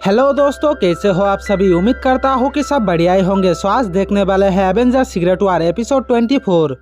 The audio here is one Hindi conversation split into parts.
हेलो दोस्तों, कैसे हो आप सभी। उम्मीद करता हूँ कि सब बढ़िया ही होंगे। स्वास्थ्य देखने वाले हैं एवेंजर्स सीक्रेट वॉर एपिसोड 24।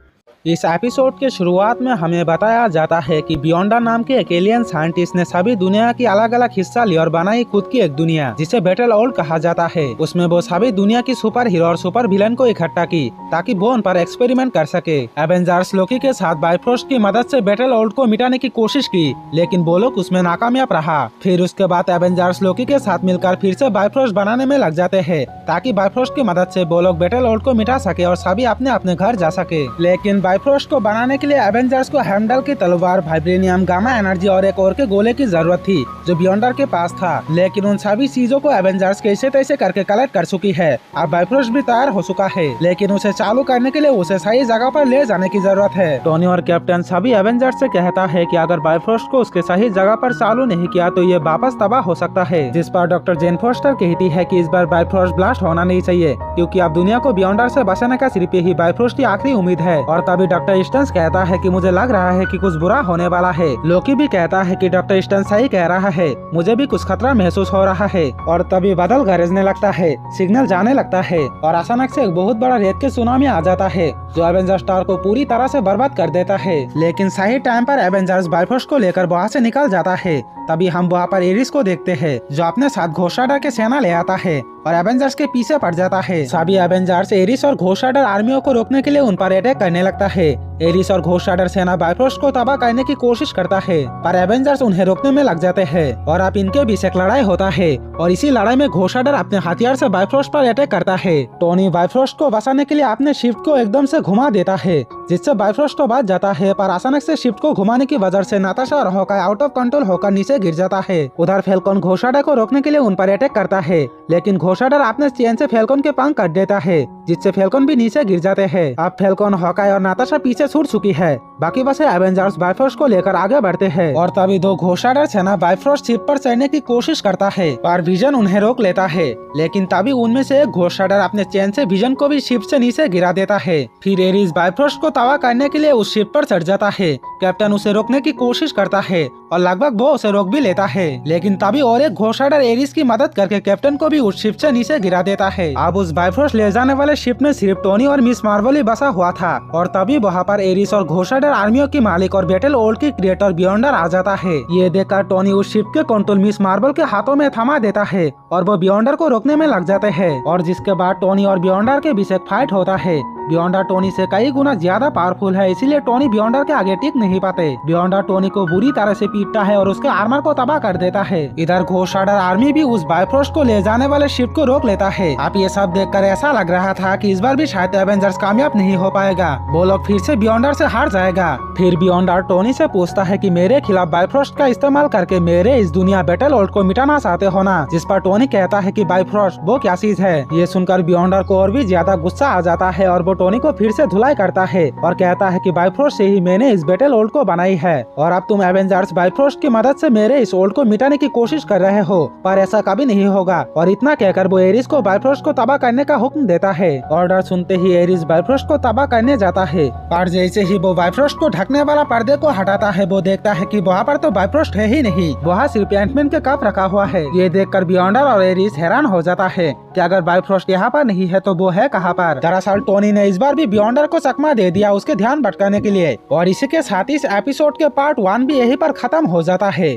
इस एपिसोड के शुरुआत में हमें बताया जाता है कि बियॉन्डर नाम के एक एलियन साइंटिस्ट ने सभी दुनिया की अलग अलग हिस्सा ली और बनाई खुद की एक दुनिया जिसे बैटल वर्ल्ड कहा जाता है। उसमें वो सभी दुनिया की सुपर हीरो और सुपर विलन को इकट्ठा की ताकि वो उन पर एक्सपेरिमेंट कर सके। एवेंजर्स लोकी के साथ बाइफरोस्ट की मदद से बैटल वर्ल्ड को मिटाने की कोशिश की, लेकिन वो लोग उसमें नाकामयाब रहा। फिर उसके बाद एवेंजर्स लोकी के साथ मिलकर फिर से बाइफरोस्ट बनाने में लग जाते हैं ताकि बाइफरोस्ट की मदद से वो लोग बैटल वर्ल्ड को मिटा सके और सभी अपने अपने घर जा सके। लेकिन बाइफरोस्ट को बनाने के लिए एवेंजर्स को हेमडल की तलवार, वाइब्रेनियम, गामा एनर्जी और एक और के गोले की जरूरत थी जो बियॉन्डर के पास था। लेकिन उन सभी चीजों को एवेंजर्स कैसे तैसे करके कलेक्ट कर चुकी है। अब बाइफरोस्ट भी तैयार हो चुका है, लेकिन उसे चालू करने के लिए उसे सही जगह पर ले जाने की जरूरत है। टोनी और कैप्टन सभी एवेंजर्स से कहता है कि अगर बाइफरोस्ट को उसके सही जगह पर चालू नहीं किया तो ये वापस तबाह हो सकता है। जिस पर डॉक्टर जेन फोस्टर कहती है कि इस बार बाइफरोस्ट ब्लास्ट होना नहीं चाहिए क्योंकि अब दुनिया को बियॉन्डर से बचाने का सिर्फ यही बाइफरोस्ट की आखिरी उम्मीद है। और तभी डॉक्टर स्टन्स कहता है कि मुझे लग रहा है कि कुछ बुरा होने वाला है। लोकी भी कहता है कि डॉक्टर स्टन्स सही कह रहा है, मुझे भी कुछ खतरा महसूस हो रहा है। और तभी बादल गरजने लगता है, सिग्नल जाने लगता है और अचानक से एक बहुत बड़ा रेत के सुनामी आ जाता है जो एवेंजर्स स्टार को पूरी तरह से बर्बाद कर देता है। लेकिन सही टाइम पर एवेंजर्स बाइफरोस्ट को लेकर वहाँ से निकल जाता है। तभी हम वहाँ पर एरिस को देखते हैं जो अपने साथ घोस्ट राइडर के सेना ले आता है और एवेंजर्स के पीछे पड़ जाता है। सभी एवेंजर्स एरिस और घोस्ट राइडर आर्मियों को रोकने के लिए उन पर अटैक करने लगता है। एरिस और घोस्ट राइडर सेना बाइफरोस्ट को तबाह करने की कोशिश करता है पर एवेंजर्स उन्हें रोकने में लग जाते हैं और अब इनके बीच एक लड़ाई होता है और इसी लड़ाई में घोस्ट राइडर अपने हथियार से बाइफरोस्ट पर अटैक करता है। टोनी बाइफरोस्ट को बचाने के लिए अपने शिफ्ट को एकदम से घुमा देता है जिससे बाइफरोस्ट तो बच जाता है, पर अचानक से शिफ्ट को घुमाने की वजह से नाताशा और हॉकाई आउट ऑफ कंट्रोल होकर नीचे गिर जाता है। उधर फैल्कन घोस्ट राइडर को रोकने के लिए उन पर अटैक करता है, लेकिन घोस्ट राइडर अपने चेन से फैल्कन के पंख काट देता है जिससे फैल्कन भी नीचे गिर जाते हैं। अब फैल्कन, हॉकाई और नाताशा पीछे छूट चुकी है, बाकी बचे एवेंजर्स बाइफरोस्ट को लेकर आगे बढ़ते हैं। और तभी दो घोस्ट राइडर सेना बाइफरोस्ट शिप पर चढ़ने की कोशिश करता है पर विजन उन्हें रोक लेता है। लेकिन तभी उनमें से एक घोस्ट राइडर अपने चेन से विजन को भी शिप से नीचे गिरा देता है। फिर एरिस बाइफरोस्ट को तबाह करने के लिए उस शिप पर चढ़ जाता है। कैप्टन उसे रोकने की कोशिश करता है और लगभग वो उसे रोक भी लेता है, लेकिन तभी और एक घोस्ट राइडर एरिस की मदद करके कैप्टन को भी उस शिप से नीचे गिरा देता है। अब उस बाइफरोस्ट ले जाने वाले शिप में सिर्फ टोनी और मिस मार्वल ही बसा हुआ था और तभी वहाँ पर एरिस और घोस्ट राइडर आर्मियों की मालिक और बैटल वर्ल्ड की क्रिएटर बियॉन्डर आ जाता है। ये देखकर टोनी उस शिप के कंट्रोल मिस मार्वल के हाथों में थमा देता है और वो बियॉन्डर को रोकने में लग जाते हैं। और जिसके बाद टोनी और बियॉन्डर के बीच एक फाइट होता है। बियॉन्डर टोनी से कई गुना ज्यादा पावरफुल है, इसीलिए टोनी बियॉन्डर के आगे टिक नहीं पाते। बियॉन्डर टोनी को बुरी तरह से पीटता है और उसके आर्मर को तबाह कर देता है। इधर घोस्ट राइडर आर्मी भी उस बाइफरोस्ट को ले जाने वाले शिप को रोक लेता है। अब ये सब देखकर ऐसा लग रहा था कि इस बार भी शायद एवेंजर्स कामयाब नहीं हो पाएगा, वो लोग फिर से बियॉन्डर से हार जाएगा। फिर बियॉन्डर टोनी से पूछता है कि मेरे खिलाफ बाइफरोस्ट का इस्तेमाल करके मेरे इस दुनिया बैटल वर्ल्ड को मिटाना चाहते हो ना। जिस पर टोनी कहता है कि बाइफरोस्ट वो क्या चीज है। ये सुनकर बियॉन्डर को और भी ज्यादा गुस्सा आ जाता है और वो टोनी को फिर से धुलाई करता है और कहता है कि बाइफरोस्ट से ही मैंने इस बैटल वर्ल्ड को बनाई है और अब तुम एवेंजर्स बाइफरोस्ट की मदद से मेरे इस वर्ल्ड को मिटाने की कोशिश कर रहे हो, पर ऐसा कभी नहीं होगा। और इतना कहकर वो एरिस को बाइफरोस्ट को तबाह करने का हुक्म देता है। ऑर्डर सुनते ही एरिस बाइफरोस्ट को तबाह करने जाता है, पर जैसे ही वो बाइफरोस्ट को ढकने वाला पर्दे को हटाता है वो देखता है कि वहाँ पर तो बाइफरोस्ट है ही नहीं, वहाँ सिर्फ एंटमैन के कप रखा हुआ है। ये देखकर बियॉन्डर और एरिस हैरान हो जाता है कि अगर बाइफरोस्ट यहाँ पर नहीं है तो वो है कहाँ पर। दरअसल टोनी ने इस बार भी बियॉन्डर को चकमा दे दिया उसके ध्यान भटकाने के लिए। और इसी के साथ इस एपिसोड के पार्ट 1 भी यहीं पर खत्म हो जाता है।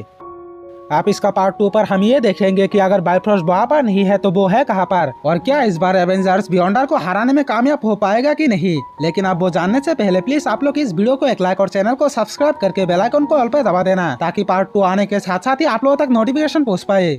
आप इसका पार्ट 2 पर हम ये देखेंगे कि अगर बाइफरोस्ट वहाँ पर नहीं है तो वो है कहाँ पर और क्या इस बार एवेंजर्स बियॉन्डर को हराने में कामयाब हो पाएगा कि नहीं। लेकिन आप वो जानने से पहले प्लीज आप लोग इस वीडियो को एक लाइक और चैनल को सब्सक्राइब करके बेल आइकन को ऑल पे दबा देना ताकि पार्ट 2 आने के साथ साथ ही आप लोगों तक नोटिफिकेशन पहुँच पाए।